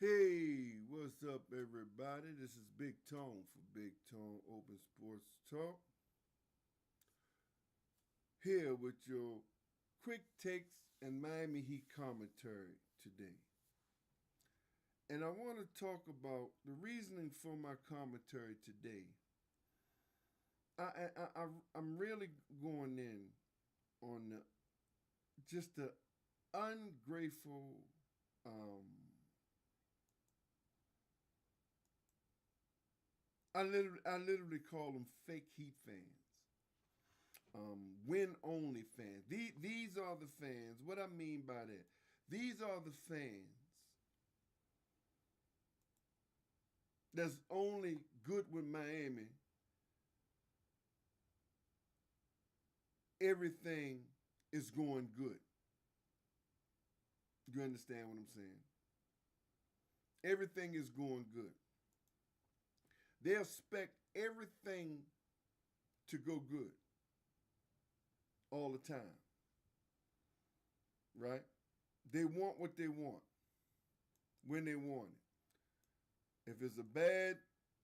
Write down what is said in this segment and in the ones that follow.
Hey, what's up, everybody? This is Big Tone for BigTone Open Sportz Talk. Here with your quick takes and Miami Heat commentary today. And I want to talk about the reasoning for my commentary today. I'm really going in on just the ungrateful. I literally call them fake Heat fans, win only fans. These are the fans. What I mean by that, these are the fans that's only good with Miami. Everything is going good. You understand what I'm saying? Everything is going good. They expect everything to go good all the time, right? They want what they want when they want it. If it's a bad,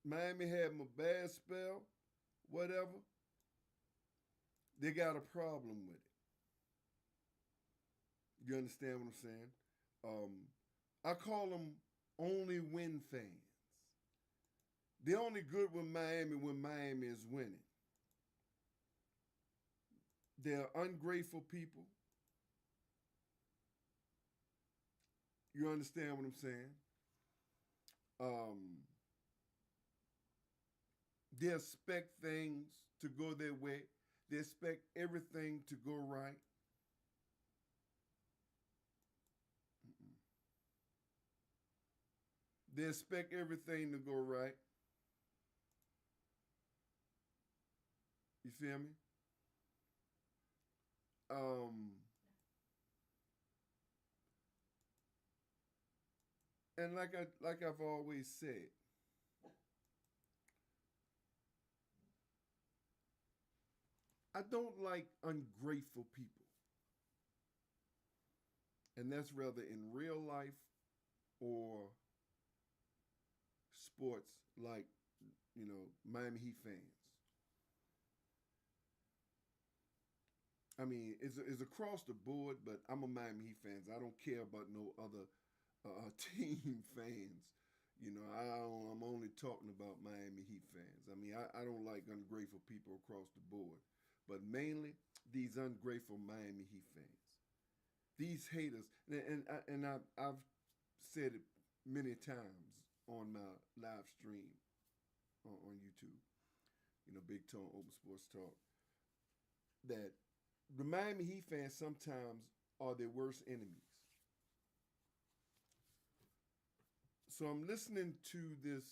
Miami having a bad spell, whatever, they got a problem with it. You understand what I'm saying? I call them only win fans. They're only good with Miami when Miami is winning. They're ungrateful people. You understand what I'm saying? They expect things to go their way. They expect everything to go right. They expect everything to go right. You feel me? And like I've always said, I don't like ungrateful people. And that's rather in real life or sports like, Miami Heat fans. I mean, it's across the board, but I'm a Miami Heat fan. I don't care about no other team fans. I'm only talking about Miami Heat fans. I mean, I don't like ungrateful people across the board, but mainly these ungrateful Miami Heat fans. These haters, I've said it many times on my live stream on YouTube, BigTone Open Sportz Talk, that the Miami Heat fans sometimes are their worst enemies. So I'm listening to this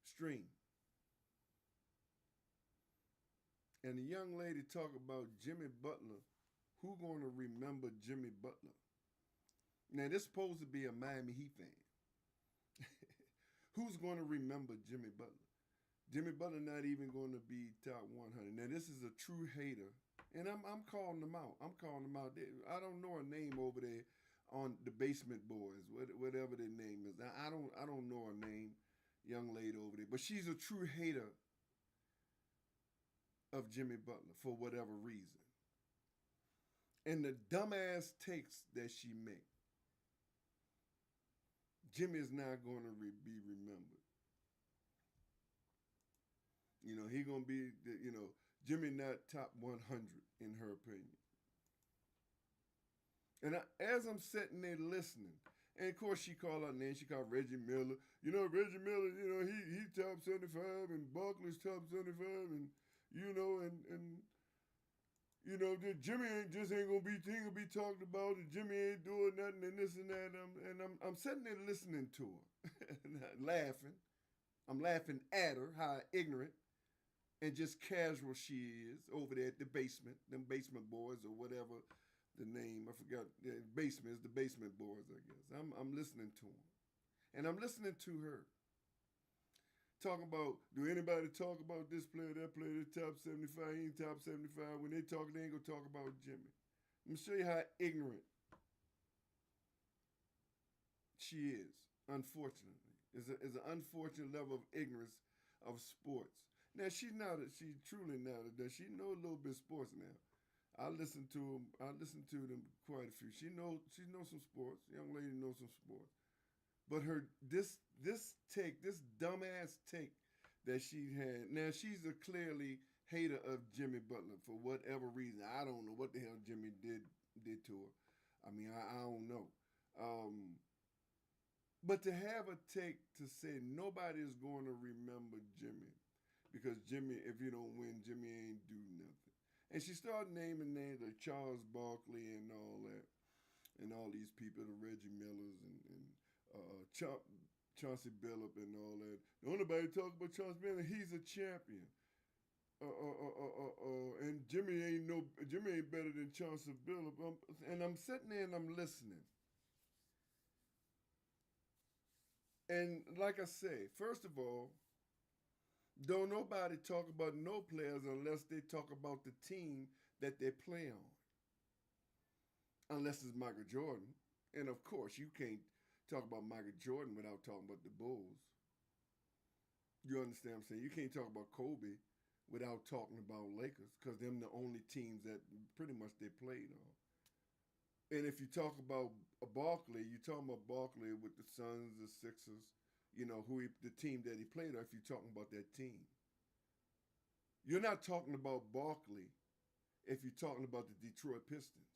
stream, and the young lady talk about Jimmy Butler. Who gonna remember Jimmy Butler? Now this supposed to be a Miami Heat fan. Who's gonna remember Jimmy Butler? Jimmy Butler not even going to be top 100. Now this is a true hater, and I'm calling them out. I'm calling them out. I don't know a name over there on the Basement Boys, whatever their name is. I don't know her name, young lady over there, but she's a true hater of Jimmy Butler for whatever reason. And the dumbass takes that she make, Jimmy is not going to be remembered. He gonna be, Jimmy not top 100 in her opinion. And as I'm sitting there listening, and of course she called out names. She called Reggie Miller. Reggie Miller. He top 75, and Barkley's top 75, and that Jimmy ain't gonna be talked about, and Jimmy ain't doing nothing, and this and that. I'm sitting there listening to her, laughing. I'm laughing at her, how ignorant and just casual she is over there at the basement, them basement boys or whatever the name. I forgot. The basement is the basement boys, I guess. I'm listening to them, and I'm listening to her talking about. Do anybody talk about this player, that player, the top 75? He ain't top 75. When they talk, they ain't gonna talk about Jimmy. Let me show you how ignorant she is, unfortunately. Is an unfortunate level of ignorance of sports. Now she's truly now that she knows a little bit of sports now. I listen to them. I listen to them quite a few. She knows some sports. Young lady knows some sports. But her this dumbass take that she had. Now she's a clearly hater of Jimmy Butler for whatever reason. I don't know what the hell Jimmy did to her. I mean, I don't know. Um, but to have a take to say nobody is going to remember Jimmy because Jimmy, if you don't win, Jimmy ain't do nothing. And she started naming names like Charles Barkley and all that, and all these people, the Reggie Millers and Chauncey Billup and all that. Don't nobody talk about Chauncey Billup. He's a champion. And Jimmy ain't better than Chauncey Billup. And I'm sitting there and I'm listening. And like I say, first of all, don't nobody talk about no players unless they talk about the team that they play on. Unless it's Michael Jordan. And of course, you can't talk about Michael Jordan without talking about the Bulls. You understand what I'm saying? You can't talk about Kobe without talking about Lakers because them the only teams that pretty much they played on. And if you talk about Barkley, you're talking about Barkley with the Suns, the Sixers, the team that he played on if you're talking about that team. You're not talking about Barkley if you're talking about the Detroit Pistons.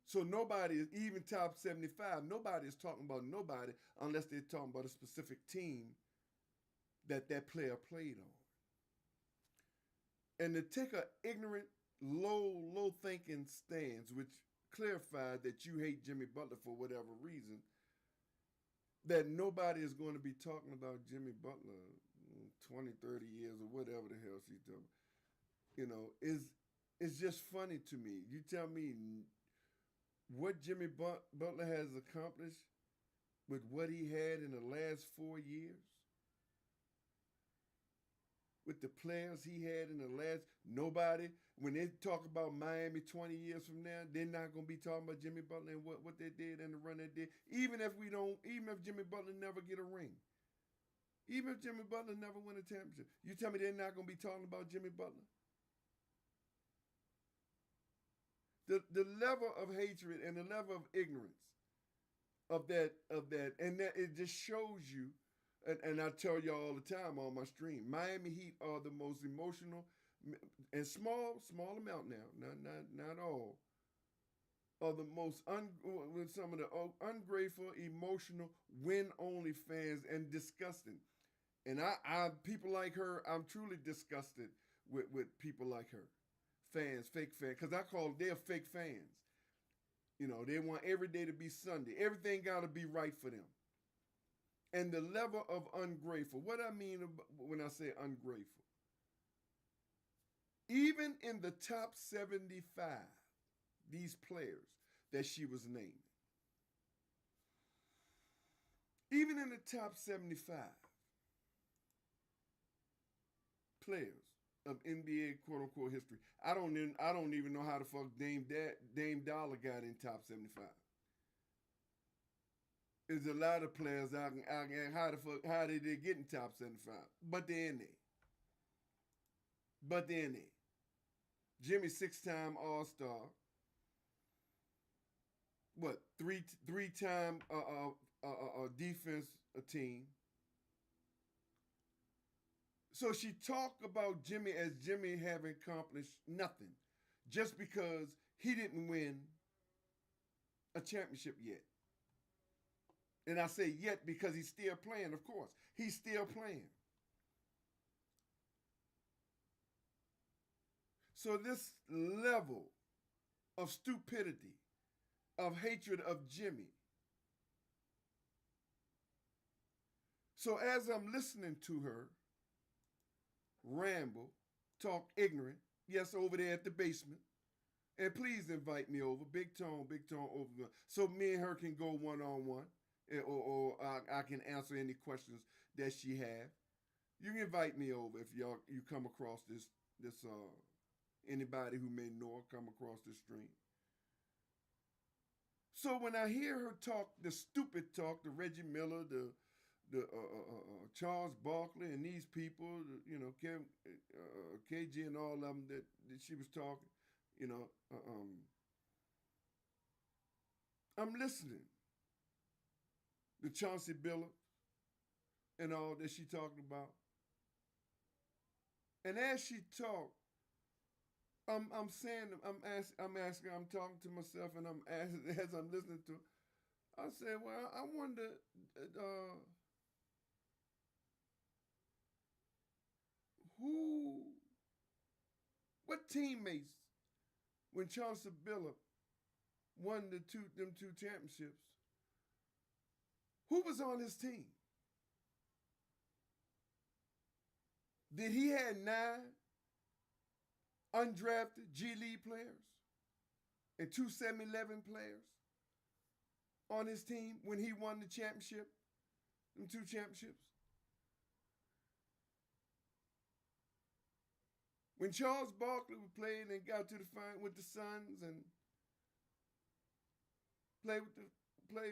So nobody, even top 75, nobody is talking about nobody unless they're talking about a specific team that player played on. And to take an ignorant, low thinking stance, which clarified that you hate Jimmy Butler for whatever reason, that nobody is going to be talking about Jimmy Butler 20, 30 years or whatever the hell she's doing, is just funny to me. You tell me what Jimmy Butler has accomplished with what he had in the last 4 years, with the players he had in the last, nobody, when they talk about Miami 20 years from now, they're not going to be talking about Jimmy Butler and what they did and the run they did, even if Jimmy Butler never get a ring. Even if Jimmy Butler never win a championship. You tell me they're not going to be talking about Jimmy Butler? The level of hatred and the level of ignorance of that, and that it just shows you, and I tell y'all all the time on my stream, Miami Heat are the most emotional, and small amount now, not all, are the most some of the ungrateful, emotional, win-only fans and disgusting. And I people like her, I'm truly disgusted with people like her. Fans, fake fans, because I call them, they're fake fans. They want every day to be Sunday. Everything got to be right for them. And the level of ungrateful, what I mean when I say ungrateful, even in the top 75, these players that she was naming, even in the top 75 players of NBA quote unquote history, I don't even know how the fuck Dame Dollar got in top 75. There's a lot of players I can how did they get in top 75? But they're in there. Jimmy 6-time All-Star. What, three-time defense team. So she talked about Jimmy as Jimmy having accomplished nothing just because he didn't win a championship yet. And I say yet because he's still playing, of course. He's still playing. So this level of stupidity, of hatred of Jimmy. So as I'm listening to her ramble, talk ignorant, yes, over there at the basement, and please invite me over, BigTone Open, so me and her can go one-on-one. Or I can answer any questions that she have. You can invite me over if you come across this anybody who may know or come across this stream. So when I hear her talk, the stupid talk, the Reggie Miller, the Charles Barkley, and these people, Kevin, KG, and all of them that she was talking, you know, I'm listening. The Chauncey Billups and all that she talking about, and as she talked, I'm saying, I'm talking to myself, and I'm asking as I'm listening to. I said, well, I wonder, uh, who, what teammates when Chauncey Billups won them two championships, who was on his team? Did he have 9 undrafted G League players and 2 7-Eleven players on his team when he won the championship, them 2 championships? When Charles Barkley played and got to the final with the Suns and played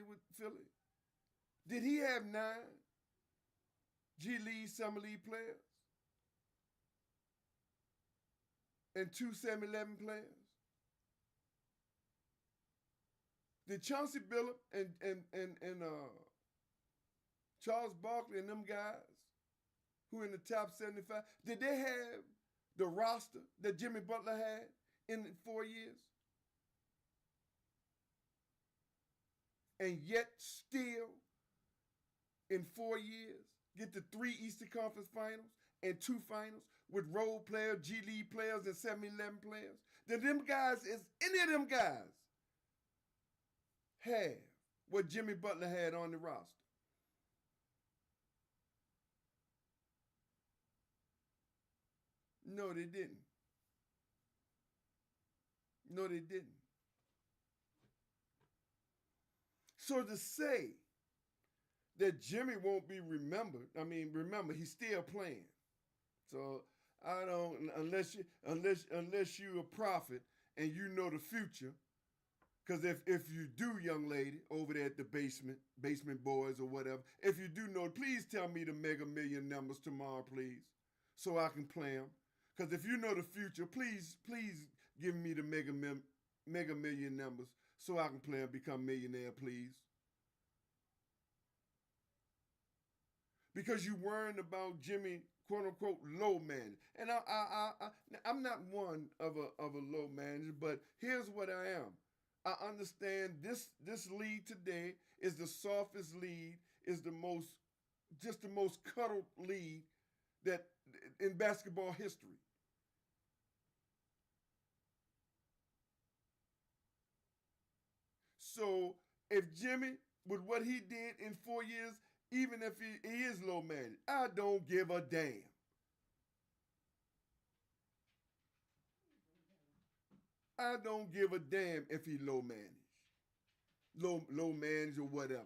with Philly, did he have 9 G League, Summer League players and 2 7-Eleven players? Did Chauncey Billups and Charles Barkley and them guys who in the top 75, did they have the roster that Jimmy Butler had in 4 years? And yet still in 4 years get the 3 Eastern Conference Finals and 2 finals with role players, G League players, and 7-Eleven players? Did them guys, is any of them guys have what Jimmy Butler had on the roster? No, they didn't. No, they didn't. So to say that Jimmy won't be remembered, I mean, remember, he's still playing. So I don't, unless you a prophet and you know the future, because if you do, young lady, over there at the basement boys or whatever, if you do know, please tell me the Mega Million numbers tomorrow, please, so I can play them. Because if you know the future, please give me the Mega Million numbers so I can play them, become millionaire, please. Because you worrying about Jimmy, quote unquote, low man, and I'm not one of a low manager, but here's what I am. I understand this league today is the softest league, is the most cuddled league that in basketball history. So if Jimmy, with what he did in 4 years, even if he is low managed, I don't give a damn. I don't give a damn if he low managed, low managed or whatever.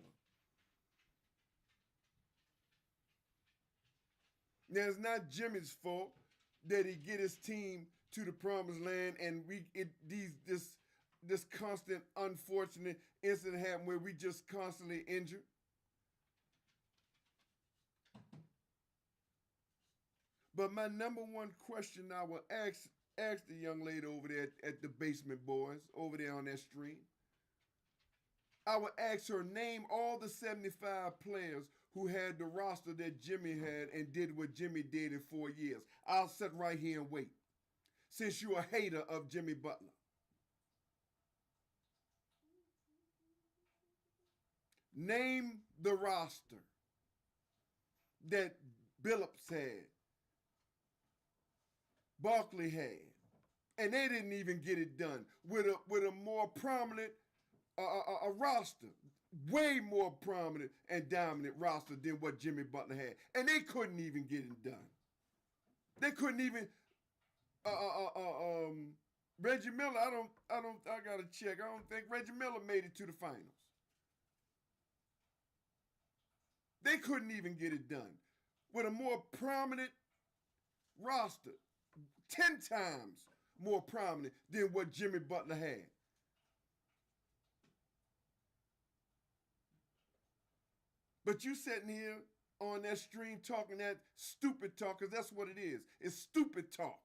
Now it's not Jimmy's fault that he get his team to the promised land, and this constant unfortunate incident happen where we just constantly injured. But my number one question I will ask the young lady over there at the basement boys over there on that stream. I would ask her, name all the 75 players who had the roster that Jimmy had and did what Jimmy did in 4 years. I'll sit right here and wait. Since you're a hater of Jimmy Butler. Name the roster that Billups had, Barkley had, and they didn't even get it done with a more prominent a roster, way more prominent and dominant roster than what Jimmy Butler had, and they couldn't even get it done. They couldn't even. Reggie Miller, I gotta check. I don't think Reggie Miller made it to the finals. They couldn't even get it done with a more prominent roster, 10 times more prominent than what Jimmy Butler had. But you sitting here on that stream talking that stupid talk, because that's what it is. It's stupid talk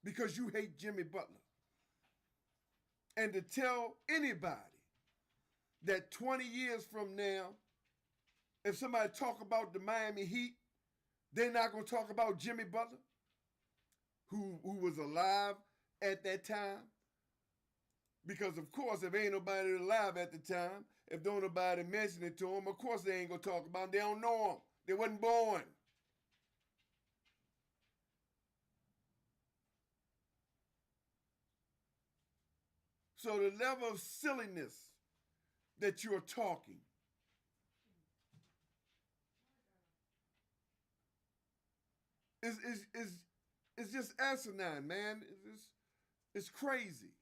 because you hate Jimmy Butler. And to tell anybody that 20 years from now, if somebody talk about the Miami Heat, they're not going to talk about Jimmy Butler, who was alive at that time. Because, of course, if ain't nobody alive at the time, if don't nobody mention it to them, of course they ain't going to talk about him. They don't know him. They wasn't born. So the level of silliness that you're talking is just asinine, man. It's crazy.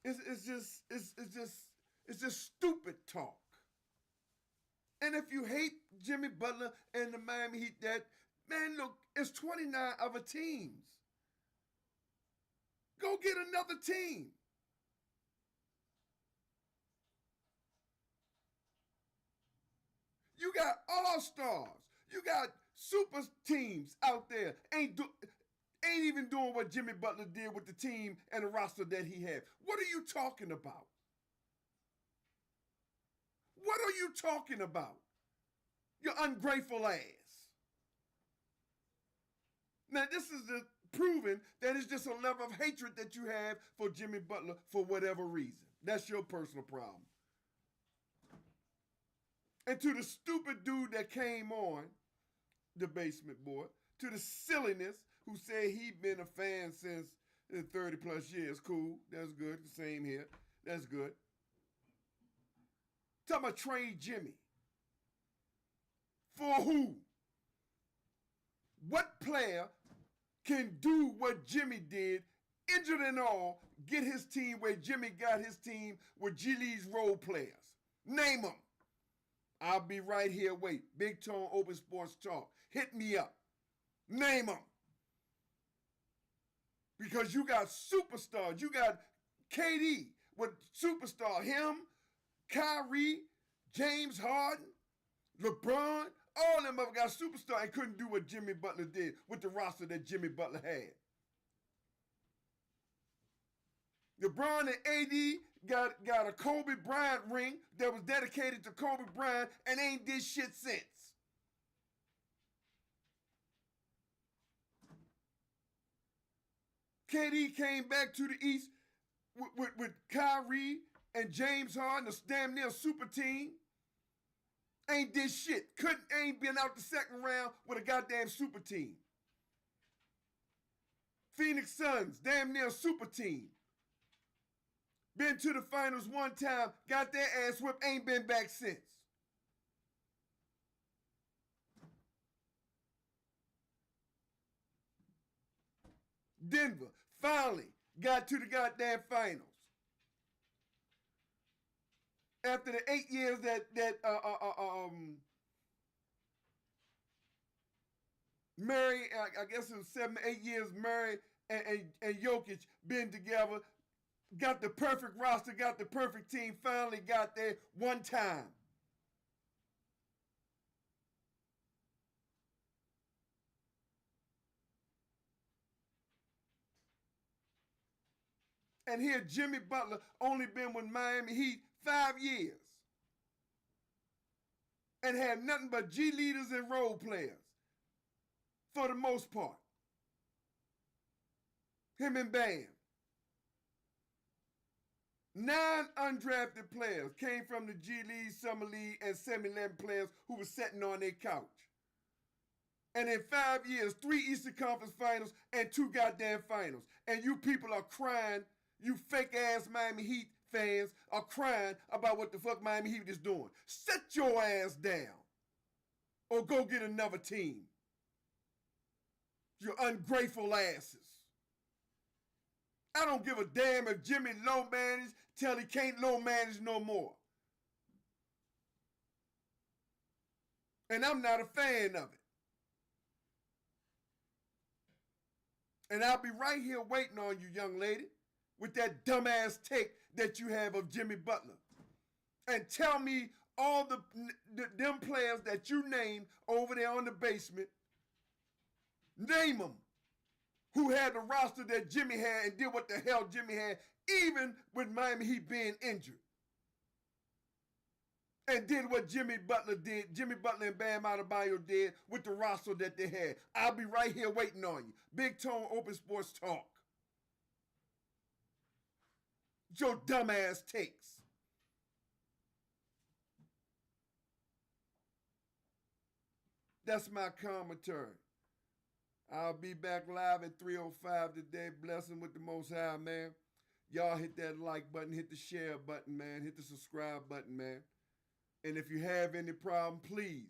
It's just stupid talk. And if you hate Jimmy Butler and the Miami Heat, that man, look, it's 29 other teams. Go get another team. You got all-stars. You got super teams out there. Ain't even doing what Jimmy Butler did with the team and the roster that he had. What are you talking about? What are you talking about? You ungrateful ass. Now, this is the proving that it's just a level of hatred that you have for Jimmy Butler for whatever reason. That's your personal problem. And to the stupid dude that came on, the basement boy, to the silliness who said he'd been a fan since 30 plus years. Cool, that's good, same here, that's good. Talking about trade Jimmy. For who? What player can do what Jimmy did, injured and all, get his team where Jimmy got his team with G League's role players? Name them. I'll be right here. Wait. BigTone Open Sportz Talk. Hit me up. Name them. Because you got superstars. You got KD with superstar. Him, Kyrie, James Harden, LeBron. All of them have got superstar and couldn't do what Jimmy Butler did with the roster that Jimmy Butler had. LeBron and AD got a Kobe Bryant ring that was dedicated to Kobe Bryant and ain't did shit since. KD came back to the East with Kyrie and James Harden, a damn near super team. Ain't did shit. Ain't been out the second round with a goddamn super team. Phoenix Suns, damn near super team. Been to the finals one time, got their ass whipped, ain't been back since. Denver finally got to the goddamn finals. After the 8 years that Murray, I guess it was 7 or 8 years, Murray and Jokic been together, got the perfect roster, got the perfect team, finally got there one time. And here Jimmy Butler only been with Miami Heat 5 years. And had nothing but G leaders and role players. For the most part. Him and Bam. 9 undrafted players came from the G League, Summer League, and 7-11 players who were sitting on their couch. And in 5 years, 3 Eastern Conference Finals and 2 goddamn finals. And you people are crying, you fake-ass Miami Heat fans are crying about what the fuck Miami Heat is doing. Sit your ass down. Or go get another team. You ungrateful asses. I don't give a damn if Jimmy low manage till he can't low manage no more. And I'm not a fan of it. And I'll be right here waiting on you, young lady. with that dumbass take that you have of Jimmy Butler. And tell me all them players that you named over there on the basement, name them, who had the roster that Jimmy had and did what the hell Jimmy had, even with Miami Heat being injured. And did what Jimmy Butler and Bam Adebayo did with the roster that they had. I'll be right here waiting on you. BigTone Open Sportz Talk. Your dumbass takes. That's my commentary. I'll be back live at 3:05 today. Blessing with the Most High, man. Y'all hit that like button, hit the share button, man. Hit the subscribe button, man. And if you have any problem, please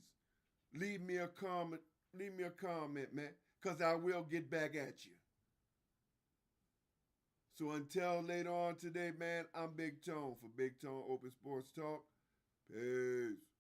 leave me a comment. Leave me a comment, man, because I will get back at you. So until later on today, man, I'm BigTone for BigTone Open Sportz Talk. Peace.